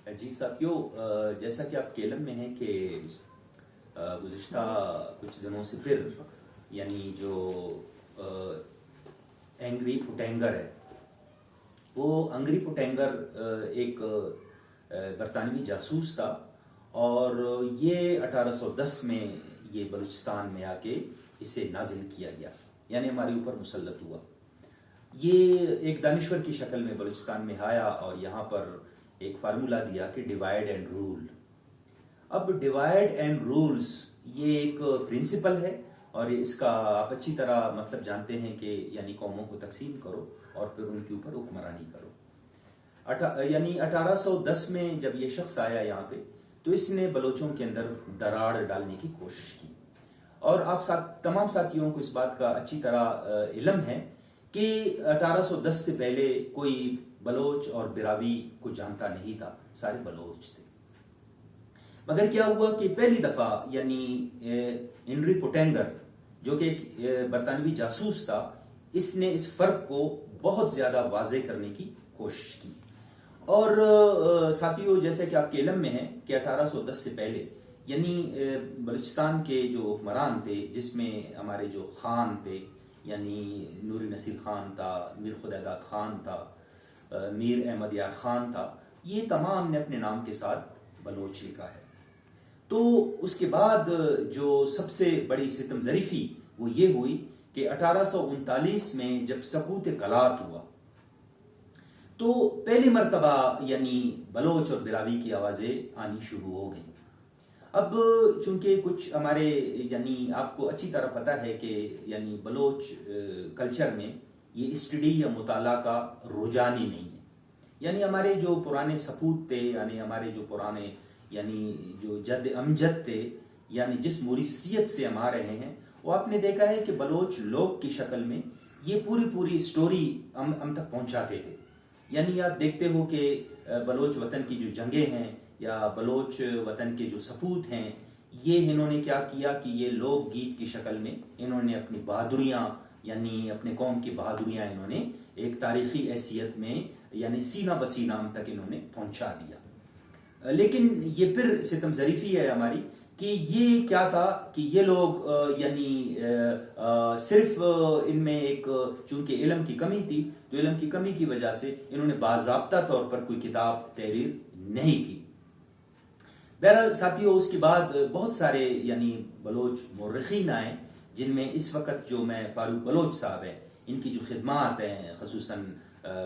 جی ساتھیو، جیسا کہ آپ کے علم میں ہے کہ گزشتہ کچھ دنوں سے پھر یعنی جو اینگری پوٹینگر ہے، وہ انگری پوٹینگر ایک برطانوی جاسوس تھا، اور یہ 1810 میں یہ بلوچستان میں آ کے اسے نازل کیا گیا، یعنی ہمارے اوپر مسلط ہوا۔ یہ ایک دانشور کی شکل میں بلوچستان میں آیا اور یہاں پر ایک فارمولا دیا کہ ڈیوائڈ اینڈ رول۔ اب ڈیوائڈ اینڈ رولز یہ ایک پرنسپل ہے، اور اس کا آپ اچھی طرح مطلب جانتے ہیں کہ یعنی قوموں کو تقسیم کرو اور پھر ان کے اوپر حکمرانی کرو۔ یعنی 1810 میں جب یہ شخص آیا یہاں پہ، تو اس نے بلوچوں کے اندر دراڑ ڈالنے کی کوشش کی، اور آپ تمام ساتھیوں کو اس بات کا اچھی طرح علم ہے کہ 1810 سے پہلے کوئی بلوچ اور براوی کو جانتا نہیں تھا، سارے بلوچ تھے۔ مگر کیا ہوا کہ پہلی دفعہ یعنی انری پوٹینگر جو کہ ایک برطانوی جاسوس تھا، اس نے اس فرق کو بہت زیادہ واضح کرنے کی کوشش کی۔ اور ساتھیوں، جیسے کہ آپ کے علم میں ہے کہ 1810 سے پہلے یعنی بلوچستان کے جو حکمران تھے، جس میں ہمارے جو خان تھے، یعنی نوری نصیر خان تھا، میر خداداد خان تھا، میر احمد یار خان تھا، یہ تمام نے اپنے نام کے ساتھ بلوچ لکھا ہے۔ تو اس کے بعد جو سب سے بڑی ستم ظریفی وہ یہ ہوئی کہ 1839 میں جب سقوط کلات ہوا، تو پہلی مرتبہ یعنی بلوچ اور براوی کی آوازیں آنی شروع ہو گئیں۔ اب چونکہ کچھ ہمارے یعنی آپ کو اچھی طرح پتہ ہے کہ یعنی بلوچ کلچر میں یہ اسٹڈی یا مطالعہ کا رجحان ہی نہیں ہے، یعنی ہمارے جو پرانے سپوت تھے، یعنی ہمارے جو پرانے یعنی جو جد امجد تھے، یعنی جس موریثیت سے ہم آ رہے ہیں، وہ آپ نے دیکھا ہے کہ بلوچ لوگ کی شکل میں یہ پوری اسٹوری ہم تک پہنچاتے تھے۔ یعنی آپ دیکھتے ہو کہ بلوچ وطن کی جو جنگیں ہیں یا بلوچ وطن کے جو سپوت ہیں، یہ انہوں نے کیا کیا کہ یہ لوک گیت کی شکل میں انہوں نے اپنی بہادریاں یعنی اپنے قوم کی بہادریاں انہوں نے ایک تاریخی حیثیت میں یعنی سینہ بسینہ ہم تک انہوں نے پہنچا دیا۔ لیکن یہ پھر ستم ظریفی ہے ہماری کہ یہ کیا تھا کہ یہ لوگ یعنی صرف ان میں ایک چونکہ علم کی کمی تھی، تو علم کی کمی کی وجہ سے انہوں نے باضابطہ طور پر کوئی کتاب تحریر نہیں کی۔ بہرحال ساتھیوں، اس کے بعد بہت سارے یعنی بلوچ مورخین آئے، جن میں اس وقت جو میں فاروق بلوچ صاحب ہیں، ان کی جو خدمات ہیں خصوصاً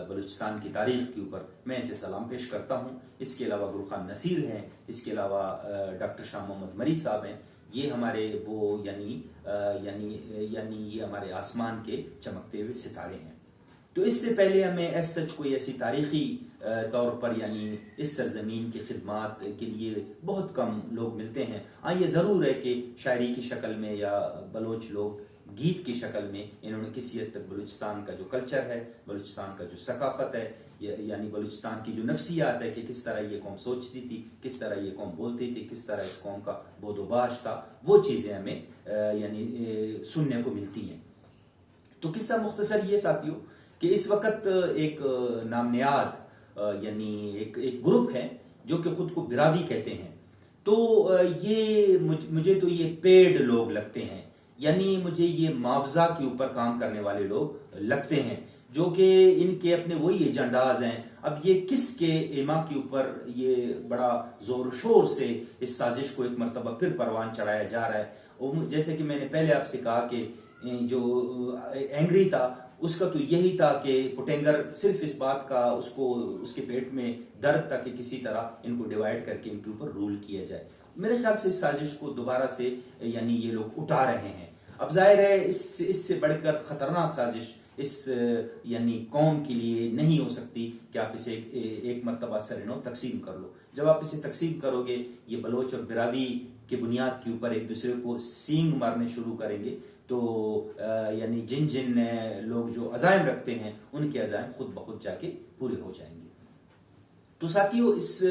بلوچستان کی تاریخ کے اوپر، میں اسے سلام پیش کرتا ہوں۔ اس کے علاوہ گلخان نصیر ہیں، اس کے علاوہ ڈاکٹر شاہ محمد مری صاحب ہیں، یہ ہمارے وہ یعنی یہ ہمارے آسمان کے چمکتے ہوئے ستارے ہیں۔ تو اس سے پہلے ہمیں ایس سچ کوئی ایسی تاریخی طور پر یعنی اس سرزمین کی خدمات کے لیے بہت کم لوگ ملتے ہیں۔ ہاں، یہ ضرور ہے کہ شاعری کی شکل میں یا بلوچ لوگ گیت کی شکل میں انہوں نے کسی حد تک بلوچستان کا جو کلچر ہے، بلوچستان کا جو ثقافت ہے، یعنی بلوچستان کی جو نفسیات ہے کہ کس طرح یہ قوم سوچتی تھی، کس طرح یہ قوم بولتی تھی، کس طرح اس قوم کا بود و باش تھا، وہ چیزیں ہمیں یعنی سننے کو ملتی ہیں۔ تو قصہ مختصر یہ ساتھیوں کہ اس وقت ایک نام نیاد یعنی ایک گروپ ہے جو کہ خود کو براوی کہتے ہیں۔ تو یہ مجھے تو یہ پیڈ لوگ لگتے ہیں، یعنی مجھے یہ معاوضہ کے اوپر کام کرنے والے لوگ لگتے ہیں، جو کہ ان کے اپنے وہی ایجنڈاز ہیں۔ اب یہ کس کے ایما کے اوپر یہ بڑا زور و شور سے اس سازش کو ایک مرتبہ پھر پروان چڑھایا جا رہا ہے۔ اور جیسے کہ میں نے پہلے آپ سے کہا کہ جو اینگری تھا، اس کا تو یہی تھا کہ پوٹینگر صرف اس بات کا اس کے پیٹ میں درد تھا کہ کسی طرح ان کو ڈیوائیڈ کر کے ان کے اوپر رول کیا جائے۔ میرے خیال سے اس سازش کو دوبارہ سے یعنی یہ لوگ اٹھا رہے ہیں۔ اب ظاہر ہے اس سے بڑھ کر خطرناک سازش اس یعنی قوم کے لیے نہیں ہو سکتی کہ آپ اسے ایک مرتبہ سرنو تقسیم کر لو۔ جب آپ اسے تقسیم کرو گے، یہ بلوچ اور براوی کے بنیاد کے اوپر ایک دوسرے کو سینگ مارنے شروع کریں گے، تو یعنی جن لوگ جو عزائم رکھتے ہیں ان کے عزائم خود بخود جا کے پورے ہو جائیں گے۔ تو ساتھیوں، اس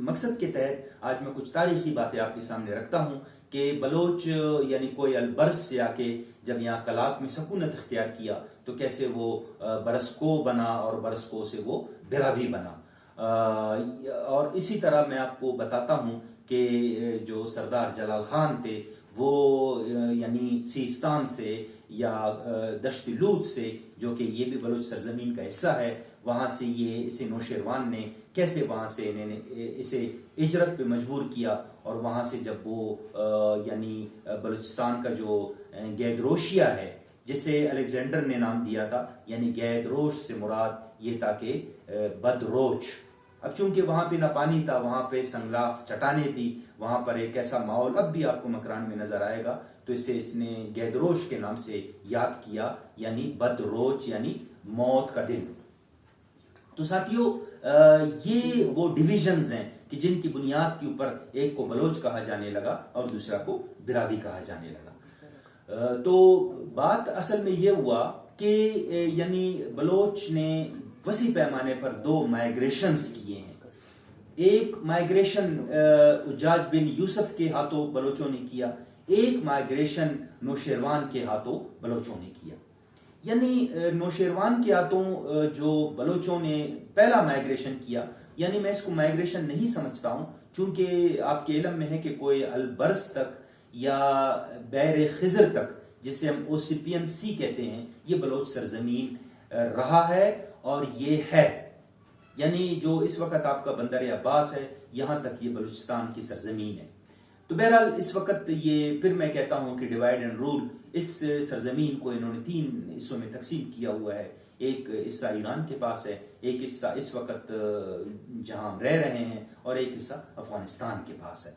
مقصد کے تحت آج میں کچھ تاریخی باتیں آپ کے سامنے رکھتا ہوں کہ بلوچ یعنی کوئی البرز سے آ کے جب یہاں کلات میں سکونت اختیار کیا تو کیسے وہ برسکو بنا اور برسکو سے وہ براوی بنا۔ اور اسی طرح میں آپ کو بتاتا ہوں کہ جو سردار جلال خان تھے وہ یعنی سیستان سے یا دشت لوت سے، جو کہ یہ بھی بلوچ سرزمین کا حصہ ہے، وہاں سے یہ اسے نوشیروان نے کیسے وہاں سے اسے ہجرت پہ مجبور کیا، اور وہاں سے جب وہ یعنی بلوچستان کا جو گیدروشیا ہے جسے الیگزینڈر نے نام دیا تھا، یعنی گیدروش سے مراد یہ تھا کہ بدروچ۔ اب چونکہ وہاں پہ نہ پانی تھا، وہاں پہ سنگلاخ چٹانیں تھی، وہاں پر ایک ایسا ماحول اب بھی آپ کو مکران میں نظر آئے گا، تو اسے اس نے گیدروش کے نام سے یاد کیا، یعنی بدروچ یعنی موت کا دن۔ تو ساتھیوں یہ وہ ڈویژنز ہیں کہ جن کی بنیاد کے اوپر ایک کو بلوچ کہا جانے لگا اور دوسرا کو برادی کہا جانے لگا۔ تو بات اصل میں یہ ہوا کہ یعنی بلوچ نے وسیع پیمانے پر دو مائیگریشنز کیے ہیں۔ ایک مائیگریشن حجاج بن یوسف کے ہاتھوں بلوچوں نے کیا، ایک مائیگریشن نوشیروان کے ہاتھوں بلوچوں نے کیا۔ یعنی نوشیروان کے ہاتھوں جو بلوچوں نے پہلا مائیگریشن کیا، یعنی میں اس کو مائیگریشن نہیں سمجھتا ہوں، چونکہ آپ کے علم میں ہے کہ کوئی البرز تک یا بحر خضر تک، جسے ہم اوسیپین سی کہتے ہیں، یہ بلوچ سرزمین رہا ہے اور یہ ہے، یعنی جو اس وقت آپ کا بندر عباس ہے یہاں تک یہ بلوچستان کی سرزمین ہے۔ تو بہرحال اس وقت یہ پھر میں کہتا ہوں کہ ڈیوائڈ اینڈ رول، اس سرزمین کو انہوں نے 3 حصوں میں تقسیم کیا ہوا ہے۔ ایک حصہ ایران کے پاس ہے، ایک حصہ اس وقت جہاں ہم رہ رہے ہیں، اور ایک حصہ افغانستان کے پاس ہے۔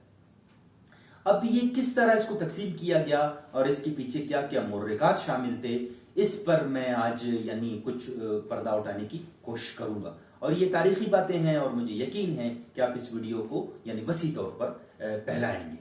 اب یہ کس طرح اس کو تقسیم کیا گیا اور اس کے پیچھے کیا کیا محرکات شامل تھے، اس پر میں آج یعنی کچھ پردہ اٹھانے کی کوشش کروں گا، اور یہ تاریخی باتیں ہیں اور مجھے یقین ہے کہ آپ اس ویڈیو کو یعنی وسیع طور پر پھیلائیں گے۔